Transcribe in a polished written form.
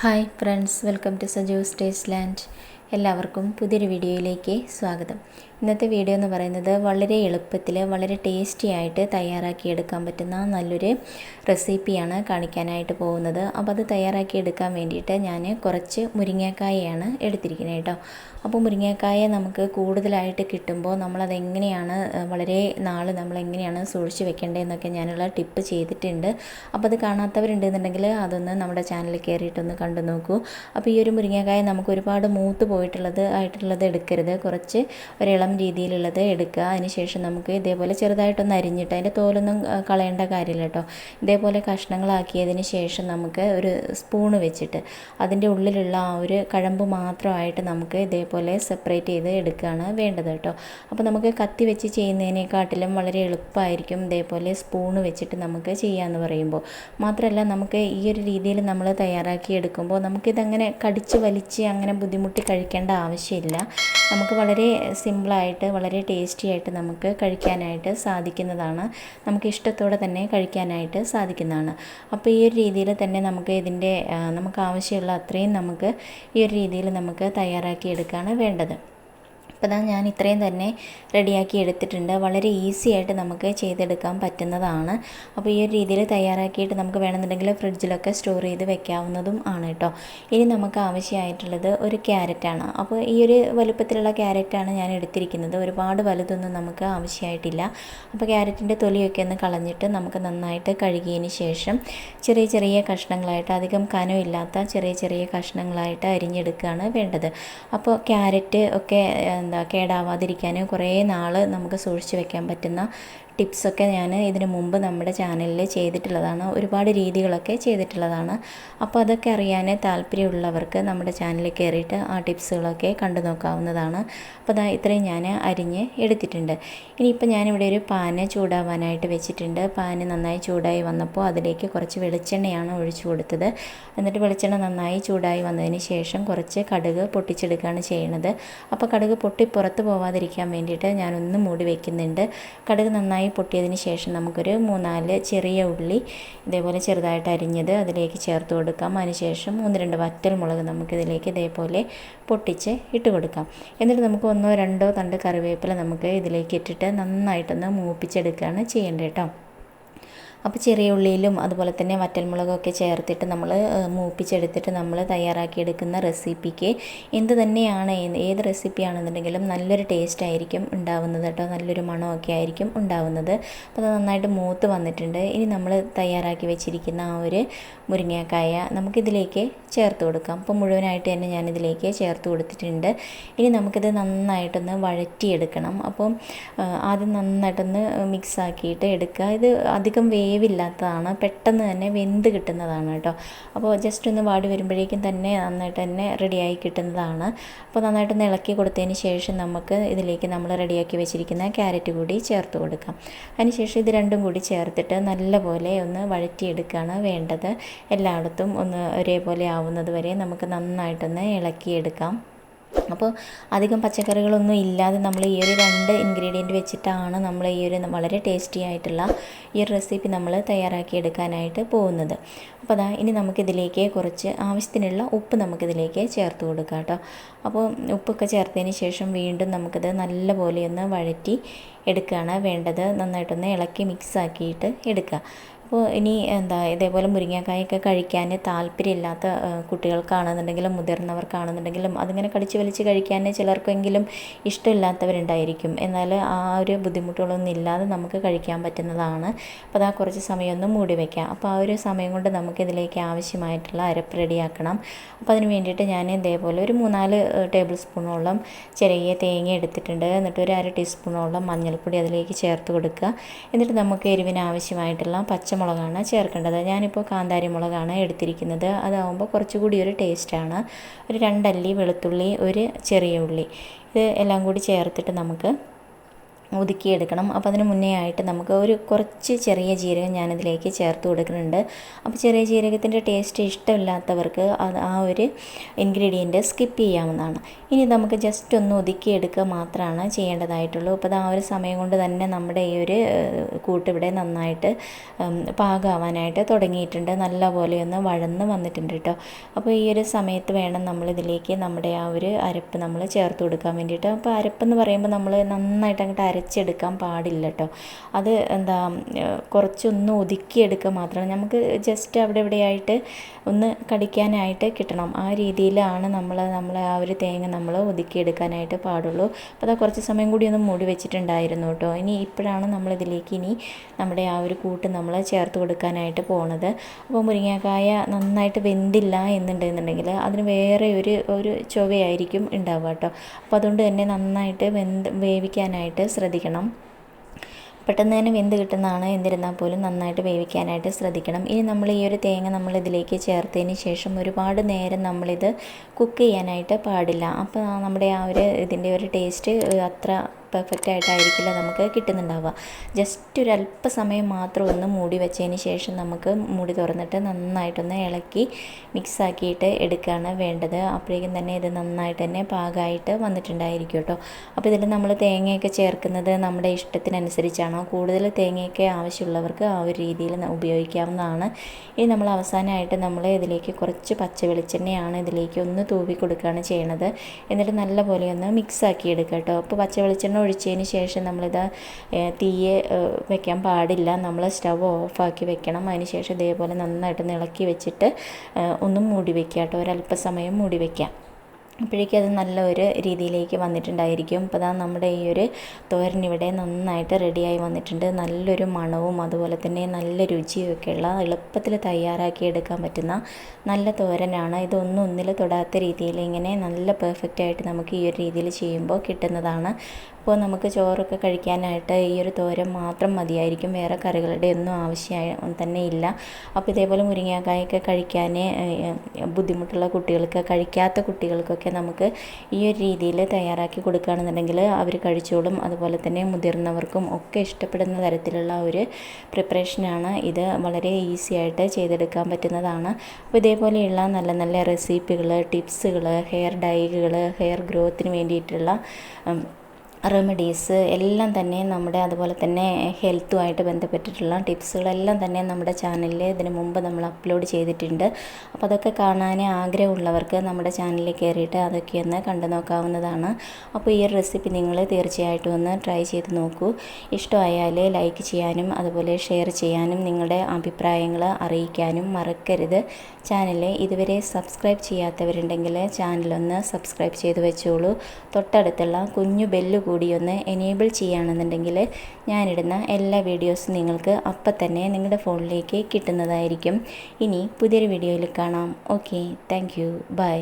Hi friends, welcome to Saju's taste land. എല്ലാവർക്കും പുതിയൊരു വീഡിയോയിലേക്ക് സ്വാഗതം. ഇന്നത്തെ വീഡിയോ എന്ന് പറയുന്നത് വളരെ എളുപ്പത്തിൽ വളരെ ടേസ്റ്റി ആയിട്ട് തയ്യാറാക്കിയെടുക്കാൻ പറ്റുന്ന നല്ലൊരു റെസിപ്പിയാണ് കാണിക്കാനായിട്ട് പോകുന്നത്. അപ്പോൾ അത് തയ്യാറാക്കിയെടുക്കാൻ വേണ്ടിയിട്ട് ഞാൻ കുറച്ച് മുരിങ്ങക്കായയാണ് എടുത്തിരിക്കുന്നത് കേട്ടോ. അപ്പോൾ മുരിങ്ങക്കായ നമുക്ക് കൂടുതലായിട്ട് കിട്ടുമ്പോൾ നമ്മളതെങ്ങനെയാണ് വളരെ നാൾ നമ്മളെങ്ങനെയാണ് സൂക്ഷിച്ച് വെക്കേണ്ടതെന്നൊക്കെ ഞാനുള്ള ടിപ്പ് ചെയ്തിട്ടുണ്ട്. അപ്പോൾ അത് കാണാത്തവരുണ്ടെന്നുണ്ടെങ്കിൽ അതൊന്ന് നമ്മുടെ ചാനലിൽ കയറിയിട്ടൊന്ന് കണ്ടു നോക്കൂ. അപ്പോൾ ഈ ഒരു മുരിങ്ങക്കായ നമുക്ക് ഒരുപാട് മൂത്ത് ആയിട്ടുള്ളത് എടുക്കരുത്, കുറച്ച് ഒരിളം രീതിയിലുള്ളത് എടുക്കുക. അതിനുശേഷം നമുക്ക് ഇതേപോലെ ചെറുതായിട്ടൊന്ന് അരിഞ്ഞിട്ട് അതിൻ്റെ തോലൊന്നും കളയേണ്ട കാര്യമില്ല കേട്ടോ. ഇതേപോലെ കഷ്ണങ്ങളാക്കിയതിന് ശേഷം നമുക്ക് ഒരു സ്പൂണ് വെച്ചിട്ട് അതിൻ്റെ ഉള്ളിലുള്ള ആ ഒരു കഴമ്പ് മാത്രമായിട്ട് നമുക്ക് ഇതേപോലെ സെപ്പറേറ്റ് ചെയ്ത് എടുക്കുകയാണ് വേണ്ടത് കേട്ടോ. അപ്പോൾ നമുക്ക് കത്തി വെച്ച് ചെയ്യുന്നതിനെക്കാട്ടിലും വളരെ എളുപ്പമായിരിക്കും ഇതേപോലെ സ്പൂണ് വെച്ചിട്ട് നമുക്ക് ചെയ്യാമെന്ന് പറയുമ്പോൾ. മാത്രമല്ല നമുക്ക് ഈ ഒരു രീതിയിൽ നമ്മൾ തയ്യാറാക്കി എടുക്കുമ്പോൾ നമുക്കിതങ്ങനെ കടിച്ച് വലിച്ച് അങ്ങനെ ബുദ്ധിമുട്ടി കഴിക്കേണ്ട ആവശ്യമില്ല. നമുക്ക് വളരെ സിമ്പിളായിട്ട് വളരെ ടേസ്റ്റി ആയിട്ട് നമുക്ക് കഴിക്കാനായിട്ട് സാധിക്കുന്നതാണ്. നമുക്ക് ഇഷ്ടത്തോടെ തന്നെ കഴിക്കാനായിട്ട് സാധിക്കുന്നതാണ്. അപ്പോൾ ഈ ഒരു രീതിയിൽ തന്നെ നമുക്ക് ഇതിൻ്റെ നമുക്ക് ആവശ്യമുള്ള അത്രയും നമുക്ക് ഈ ഒരു രീതിയിൽ നമുക്ക് തയ്യാറാക്കി എടുക്കുകയാണ് വേണ്ടത്. അപ്പോൾ ഞാൻ ഇത്രയും തന്നെ റെഡിയാക്കി എടുത്തിട്ടുണ്ട്. വളരെ ഈസി ആയിട്ട് നമുക്ക് ചെയ്തെടുക്കാൻ പറ്റുന്നതാണ്. അപ്പോൾ ഈ ഒരു രീതിയിൽ തയ്യാറാക്കിയിട്ട് നമുക്ക് വേണമെന്നുണ്ടെങ്കിൽ ഫ്രിഡ്ജിലൊക്കെ സ്റ്റോർ ചെയ്ത് വെക്കാവുന്നതും ആണ് കേട്ടോ. ഇനി നമുക്ക് ആവശ്യമായിട്ടുള്ളത് ഒരു ക്യാരറ്റാണ്. അപ്പോൾ ഈ ഒരു വലുപ്പത്തിലുള്ള ക്യാരറ്റാണ് ഞാൻ എടുത്തിരിക്കുന്നത്. ഒരുപാട് വലുതൊന്നും നമുക്ക് ആവശ്യമായിട്ടില്ല. അപ്പോൾ ക്യാരറ്റിൻ്റെ തൊലിയൊക്കെ ഒന്ന് കളഞ്ഞിട്ട് നമുക്ക് നന്നായിട്ട് കഴുകിയതിന് ശേഷം ചെറിയ ചെറിയ കഷ്ണങ്ങളായിട്ട്, അധികം കനമില്ലാത്ത ചെറിയ ചെറിയ കഷ്ണങ്ങളായിട്ട് അരിഞ്ഞെടുക്കുകയാണ് വേണ്ടത്. അപ്പോൾ ക്യാരറ്റ് ഒക്കെ കേടാവാതിരിക്കാൻ കുറേ നാൾ നമുക്ക് സൂക്ഷിച്ച് വെക്കാൻ പറ്റുന്ന ടിപ്സൊക്കെ ഞാൻ ഇതിനു മുമ്പ് നമ്മുടെ ചാനലിൽ ചെയ്തിട്ടുള്ളതാണ്. ഒരുപാട് രീതികളൊക്കെ ചെയ്തിട്ടുള്ളതാണ്. അപ്പോൾ അതൊക്കെ അറിയാൻ താല്പര്യമുള്ളവർക്ക് നമ്മുടെ ചാനലിൽ കയറിയിട്ട് ആ ടിപ്സുകളൊക്കെ കണ്ടു നോക്കാവുന്നതാണ്. അപ്പോൾ ഇത്രയും ഞാൻ അരിഞ്ഞ് എടുത്തിട്ടുണ്ട്. ഇനിയിപ്പോൾ ഞാനിവിടെ ഒരു പാന് ചൂടാവാനായിട്ട് വെച്ചിട്ടുണ്ട്. പാന് നന്നായി ചൂടായി വന്നപ്പോൾ അതിലേക്ക് കുറച്ച് വെളിച്ചെണ്ണയാണ് ഒഴിച്ചു കൊടുത്തത്. എന്നിട്ട് വെളിച്ചെണ്ണ നന്നായി ചൂടായി വന്നതിന് ശേഷം കുറച്ച് കടുക് പൊട്ടിച്ചെടുക്കുകയാണ് ചെയ്യുന്നത്. അപ്പോൾ കടുക് പൊട്ടി പുറത്ത് പോവാതിരിക്കാൻ വേണ്ടിയിട്ട് ഞാനൊന്ന് മൂടി വയ്ക്കുന്നുണ്ട്. കടുക് നന്നായി പൊട്ടിയതിന് ശേഷം നമുക്കൊരു 3-4 ചെറിയ ഉള്ളി ഇതേപോലെ ചെറുതായിട്ട് അരിഞ്ഞത് അതിലേക്ക് ചേർത്ത് കൊടുക്കാം. അതിനുശേഷം 1-2 വറ്റൽമുളക് നമുക്കിതിലേക്ക് ഇതേപോലെ പൊട്ടിച്ച് ഇട്ട് കൊടുക്കാം. എന്നിട്ട് നമുക്ക് 1-2 തണ്ട് കറിവേപ്പില നമുക്ക് ഇതിലേക്ക് ഇട്ടിട്ട് നന്നായിട്ടൊന്ന് മൂപ്പിച്ചെടുക്കുകയാണ് ചെയ്യേണ്ടത് കേട്ടോ. അപ്പോൾ ചെറിയ ഉള്ളിയിലും അതുപോലെ തന്നെ വറ്റൽമുളകൊക്കെ ചേർത്തിട്ട് നമ്മൾ മൂപ്പിച്ചെടുത്തിട്ട് നമ്മൾ തയ്യാറാക്കിയെടുക്കുന്ന റെസിപ്പിക്ക് എന്ത് തന്നെയാണ് ഏത് റെസിപ്പിയാണെന്നുണ്ടെങ്കിലും നല്ലൊരു ടേസ്റ്റ് ആയിരിക്കും ഉണ്ടാവുന്നത് കേട്ടോ. നല്ലൊരു മണമൊക്കെ ആയിരിക്കും ഉണ്ടാവുന്നത്. അപ്പോൾ അത് നന്നായിട്ട് മൂത്ത് വന്നിട്ടുണ്ട്. ഇനി നമ്മൾ തയ്യാറാക്കി വെച്ചിരിക്കുന്ന ആ ഒരു മുരിങ്ങക്കായ നമുക്കിതിലേക്ക് ചേർത്ത് കൊടുക്കാം. അപ്പോൾ മുഴുവനായിട്ട് തന്നെ ഞാനിതിലേക്ക് ചേർത്ത് കൊടുത്തിട്ടുണ്ട്. ഇനി നമുക്കിത് നന്നായിട്ടൊന്ന് വഴറ്റിയെടുക്കണം. അപ്പം ആദ്യം നന്നായിട്ടൊന്ന് മിക്സാക്കിയിട്ട് എടുക്കുക. ഇത് അധികം വേവില്ലാത്തതാണ്, പെട്ടെന്ന് തന്നെ വെന്ത് കിട്ടുന്നതാണ് കേട്ടോ. അപ്പോൾ ജസ്റ്റ് ഒന്ന് വാടി വരുമ്പോഴേക്കും തന്നെ നന്നായിട്ട് തന്നെ റെഡിയായി കിട്ടുന്നതാണ്. അപ്പോൾ നന്നായിട്ടൊന്ന് ഇളക്കി കൊടുത്തതിന് ശേഷം നമുക്ക് ഇതിലേക്ക് നമ്മൾ റെഡിയാക്കി വെച്ചിരിക്കുന്ന ക്യാരറ്റ് കൂടി ചേർത്ത് കൊടുക്കാം. അതിനുശേഷം ഇത് രണ്ടും കൂടി ചേർത്തിട്ട് നല്ലപോലെ ഒന്ന് വഴറ്റിയെടുക്കുകയാണ് വേണ്ടത്. എല്ലായിടത്തും ഒന്ന് ഒരേപോലെ ആവുന്നത് വരെ നമുക്ക് നന്നായിട്ടൊന്ന് ഇളക്കിയെടുക്കാം. അപ്പോൾ അധികം പച്ചക്കറികളൊന്നും ഇല്ലാതെ നമ്മൾ ഈ ഒരു 2 ഇൻഗ്രീഡിയൻറ്റ് വെച്ചിട്ടാണ് നമ്മൾ ഈ ഒരു വളരെ ടേസ്റ്റി ആയിട്ടുള്ള ഈ ഒരു റെസിപ്പി നമ്മൾ തയ്യാറാക്കിയെടുക്കാനായിട്ട് പോകുന്നത്. അപ്പോൾ ഇനി നമുക്കിതിലേക്ക് കുറച്ച് ആവശ്യത്തിനുള്ള ഉപ്പ് നമുക്കിതിലേക്ക് ചേർത്ത് കൊടുക്കാം കേട്ടോ. അപ്പോൾ ഉപ്പൊക്കെ ചേർത്തതിന് ശേഷം വീണ്ടും നമുക്കിത് നല്ലപോലെ ഒന്ന് വഴറ്റി എടുക്കുകയാണ് വേണ്ടത്. നന്നായിട്ടൊന്ന് ഇളക്കി മിക്സാക്കിയിട്ട് എടുക്കുക. അപ്പോൾ ഇനി ഇതേപോലെ മുരിങ്ങക്കായൊക്കെ കഴിക്കാൻ താല്പര്യമില്ലാത്ത കുട്ടികൾക്കാണെന്നുണ്ടെങ്കിലും മുതിർന്നവർക്കാണെന്നുണ്ടെങ്കിലും അതിങ്ങനെ കടിച്ച് വലിച്ച് കഴിക്കാൻ ചിലർക്കെങ്കിലും ഇഷ്ടമില്ലാത്തവരുണ്ടായിരിക്കും. എന്നാൽ ആ ഒരു ബുദ്ധിമുട്ടുകളൊന്നും ഇല്ലാതെ നമുക്ക് കഴിക്കാൻ പറ്റുന്നതാണ്. അപ്പോൾ കുറച്ച് സമയം ഒന്ന് മൂടി വയ്ക്കാം. അപ്പോൾ ആ ഒരു സമയം കൊണ്ട് നമുക്കിതിലേക്ക് ആവശ്യമായിട്ടുള്ള അരപ്പ് റെഡിയാക്കണം. അപ്പോൾ അതിന് വേണ്ടിയിട്ട് ഞാൻ ഇതേപോലെ ഒരു 3-4 ടേബിൾ സ്പൂണോളം ചെറിയ തേങ്ങ എടുത്തിട്ടുണ്ട്. എന്നിട്ട് ഒരു 1/2 ടീസ്പൂണോളം മഞ്ഞൾപ്പൊടി അതിലേക്ക് ചേർത്ത് കൊടുക്കുക. എന്നിട്ട് നമുക്ക് എരിവിന് ആവശ്യമായിട്ടുള്ള പച്ചമുളകാണ് ചേർക്കേണ്ടത്. ഞാനിപ്പോൾ കാന്താരി മുളകാണ് എടുത്തിരിക്കുന്നത്. അതാവുമ്പോൾ കുറച്ചുകൂടി ഒരു ടേസ്റ്റാണ്. ഒരു 2 അല്ലി വെളുത്തുള്ളി, ഒരു ചെറിയ ഉള്ളി, ഇത് എല്ലാം കൂടി ചേർത്തിട്ട് നമുക്ക് ഒതുക്കിയെടുക്കണം. അപ്പോൾ അതിന് മുന്നേ ആയിട്ട് നമുക്ക് ഒരു കുറച്ച് ചെറിയ ജീരകം ഞാനതിലേക്ക് ചേർത്ത് കൊടുക്കുന്നുണ്ട്. അപ്പോൾ ചെറിയ ജീരകത്തിൻ്റെ ടേസ്റ്റ് ഇഷ്ടമില്ലാത്തവർക്ക് ആ ഒരു ഇൻഗ്രീഡിയൻറ്റ് സ്കിപ്പ് ചെയ്യാവുന്നതാണ്. ഇനി നമുക്ക് ജസ്റ്റ് ഒന്ന് ഒതുക്കിയെടുക്കുക മാത്രമാണ് ചെയ്യേണ്ടതായിട്ടുള്ളൂ. അപ്പോൾ ആ ഒരു സമയം കൊണ്ട് തന്നെ നമ്മുടെ ഈ ഒരു കൂട്ടിവിടെ നന്നായിട്ട് പാകമാവാനായിട്ട് തുടങ്ങിയിട്ടുണ്ട്. നല്ലപോലെ ഒന്ന് വഴന്ന് വന്നിട്ടുണ്ട് കേട്ടോ. അപ്പോൾ ഈ ഒരു സമയത്ത് വേണം നമ്മളിതിലേക്ക് നമ്മുടെ ആ ഒരു അരപ്പ് നമ്മൾ ചേർത്ത് കൊടുക്കാൻ വേണ്ടിയിട്ട്. അപ്പോൾ അരപ്പെന്ന് പറയുമ്പോൾ നമ്മൾ നന്നായിട്ട് അങ്ങോട്ട് അരച്ചെടുക്കാൻ പാടില്ല കേട്ടോ. അത് കുറച്ചൊന്ന് ഒതുക്കിയെടുക്കുക മാത്രമാണ്. നമുക്ക് ജസ്റ്റ് അവിടെ ഇവിടെയായിട്ട് ഒന്ന് കടിക്കാനായിട്ട് കിട്ടണം. ആ രീതിയിലാണ് നമ്മൾ ആ ഒരു തേങ്ങ നമ്മൾ ഒതുക്കിയെടുക്കാനായിട്ട് പാടുള്ളൂ. അപ്പോൾ അത് കുറച്ച് സമയം കൂടി ഒന്ന് മൂടി വെച്ചിട്ടുണ്ടായിരുന്നു കേട്ടോ. ഇപ്പോഴാണ് നമ്മളിതിലേക്ക് നമ്മുടെ ആ ഒരു കൂട്ട് നമ്മൾ ചേർത്ത് കൊടുക്കാനായിട്ട് പോണത്. അപ്പോൾ മുരിങ്ങക്കായ നന്നായിട്ട് വെന്തില്ല എന്നുണ്ടെന്നുണ്ടെങ്കിൽ അതിന് വേറെ ഒരു ചൊവയായിരിക്കും ഉണ്ടാവുക കേട്ടോ. അപ്പോൾ അതുകൊണ്ട് തന്നെ നന്നായിട്ട് വേവിക്കാനായിട്ട് ശ്രദ്ധിക്കണം. പെട്ടെന്ന് തന്നെ വെന്ത് കിട്ടുന്നതാണ്, എന്നിരുന്നാൽ പോലും നന്നായിട്ട് വേവിക്കാനായിട്ട് ശ്രദ്ധിക്കണം. ഇനി നമ്മൾ ഈ ഒരു തേങ്ങ നമ്മളിതിലേക്ക് ചേർത്തതിന് ശേഷം ഒരുപാട് നേരം നമ്മളിത് കുക്ക് ചെയ്യാനായിട്ട് പാടില്ല. അപ്പോൾ നമ്മുടെ ആ ഒരു ഇതിൻ്റെ ഒരു ടേസ്റ്റ് അത്ര പെർഫെക്റ്റ് ആയിട്ടായിരിക്കില്ല നമുക്ക് കിട്ടുന്നുണ്ടാവുക. ജസ്റ്റ് ഒരു അല്പസമയം മാത്രം ഒന്ന് മൂടി വെച്ചതിന് ശേഷം നമുക്ക് മൂടി തുറന്നിട്ട് നന്നായിട്ടൊന്ന് ഇളക്കി മിക്സാക്കിയിട്ട് എടുക്കുകയാണ് വേണ്ടത്. അപ്പോഴേക്കും തന്നെ ഇത് നന്നായിട്ട് തന്നെ പാകമായിട്ട് വന്നിട്ടുണ്ടായിരിക്കും കേട്ടോ. അപ്പോൾ ഇതിൽ നമ്മൾ തേങ്ങയൊക്കെ ചേർക്കുന്നത് നമ്മുടെ ഇഷ്ടത്തിനനുസരിച്ചാണ്. കൂടുതൽ തേങ്ങയൊക്കെ ആവശ്യമുള്ളവർക്ക് ആ ഒരു രീതിയിൽ ഉപയോഗിക്കാവുന്നതാണ്. ഇനി നമ്മൾ അവസാനമായിട്ട് നമ്മൾ ഇതിലേക്ക് കുറച്ച് പച്ച വെളിച്ചെണ്ണയാണ് ഇതിലേക്ക് ഒന്ന് തൂവി കൊടുക്കുകയാണ് ചെയ്യണത്. എന്നിട്ട് നല്ലപോലെ ഒന്ന് മിക്സാക്കി എടുക്കുക കേട്ടോ. അപ്പോൾ പച്ച വെളിച്ചെണ്ണ ഒഴിച്ചതിന് ശേഷം നമ്മളിത് തീയെ വെക്കാൻ പാടില്ല. നമ്മൾ സ്റ്റവ് ഓഫാക്കി വെക്കണം. അതിന് ശേഷം ഇതേപോലെ നന്നായിട്ട് ഇളക്കി വെച്ചിട്ട് ഒന്ന് മൂടി വയ്ക്കുക കേട്ടോ. ഒരല്പസമയം മൂടി വയ്ക്കാം. അപ്പോഴേക്കും അത് നല്ലൊരു രീതിയിലേക്ക് വന്നിട്ടുണ്ടായിരിക്കും. അപ്പോൾ അതാ നമ്മുടെ ഈ ഒരു തോരൻ ഇവിടെ നന്നായിട്ട് റെഡിയായി വന്നിട്ടുണ്ട്. നല്ലൊരു മണവും അതുപോലെ തന്നെ നല്ല രുചിയൊക്കെയുള്ള എളുപ്പത്തിൽ തയ്യാറാക്കി എടുക്കാൻ പറ്റുന്ന നല്ല തോരനാണ്. ഇതൊന്നും ഒന്നിൽ തൊടാത്ത രീതിയിൽ ഇങ്ങനെ നല്ല പെർഫെക്റ്റായിട്ട് നമുക്ക് ഈ ഒരു രീതിയിൽ ചെയ്യുമ്പോൾ കിട്ടുന്നതാണ്. അപ്പോൾ നമുക്ക് ചോറൊക്കെ കഴിക്കാനായിട്ട് ഈ ഒരു തോരൻ മാത്രം മതിയായിരിക്കും. വേറെ കറികളുടെ ഒന്നും ആവശ്യം തന്നെ ഇല്ല. അപ്പോൾ ഇതേപോലെ മുരിങ്ങക്കായൊക്കെ കഴിക്കാൻ ബുദ്ധിമുട്ടുള്ള കുട്ടികൾക്ക്, കഴിക്കാത്ത കുട്ടികൾക്കൊക്കെ നമുക്ക് ഈ ഒരു രീതിയിൽ തയ്യാറാക്കി കൊടുക്കുകയാണെന്നുണ്ടെങ്കിൽ അവർ കഴിച്ചോളും. അതുപോലെ തന്നെ മുതിർന്നവർക്കും ഒക്കെ ഇഷ്ടപ്പെടുന്ന തരത്തിലുള്ള ഒരു പ്രിപ്പറേഷനാണ് ഇത്. വളരെ ഈസി ആയിട്ട് ചെയ്തെടുക്കാൻ പറ്റുന്നതാണ്. അപ്പോൾ ഇതേപോലെയുള്ള നല്ല നല്ല റെസിപ്പികൾ, ടിപ്സുകൾ, ഹെയർ ഡൈകൾ, ഹെയർ ഗ്രോത്തിന് വേണ്ടിയിട്ടുള്ള റെമഡീസ് എല്ലാം തന്നെ നമ്മുടെ, അതുപോലെ തന്നെ ഹെൽത്തുമായിട്ട് ബന്ധപ്പെട്ടിട്ടുള്ള ടിപ്സുകളെല്ലാം തന്നെ നമ്മുടെ ചാനലിൽ ഇതിന് മുമ്പ് നമ്മൾ അപ്ലോഡ് ചെയ്തിട്ടുണ്ട്. അപ്പോൾ അതൊക്കെ കാണാൻ ആഗ്രഹമുള്ളവർക്ക് നമ്മുടെ ചാനലിൽ കയറിയിട്ട് അതൊക്കെ ഒന്ന് കണ്ടു നോക്കാവുന്നതാണ്. അപ്പോൾ ഈ ഒരു റെസിപ്പി നിങ്ങൾ തീർച്ചയായിട്ടും ഒന്ന് ട്രൈ ചെയ്ത് നോക്കൂ. ഇഷ്ടമായാൽ ലൈക്ക് ചെയ്യാനും അതുപോലെ ഷെയർ ചെയ്യാനും നിങ്ങളുടെ അഭിപ്രായങ്ങൾ അറിയിക്കാനും മറക്കരുത്. ചാനൽ ഇതുവരെ സബ്സ്ക്രൈബ് ചെയ്യാത്തവരുണ്ടെങ്കിൽ ചാനലൊന്ന് സബ്സ്ക്രൈബ് ചെയ്ത് വെച്ചോളൂ. തൊട്ടടുത്തുള്ള കുഞ്ഞു ബെല്ല് കൂടി ഒന്ന് എനേബിൾ ചെയ്യുകയാണെന്നുണ്ടെങ്കിൽ ഞാനിടുന്ന എല്ലാ വീഡിയോസും നിങ്ങൾക്ക് അപ്പം തന്നെ നിങ്ങളുടെ ഫോണിലേക്ക് കിട്ടുന്നതായിരിക്കും. ഇനി പുതിയൊരു വീഡിയോയിൽ കാണാം. Okay, thank you, by.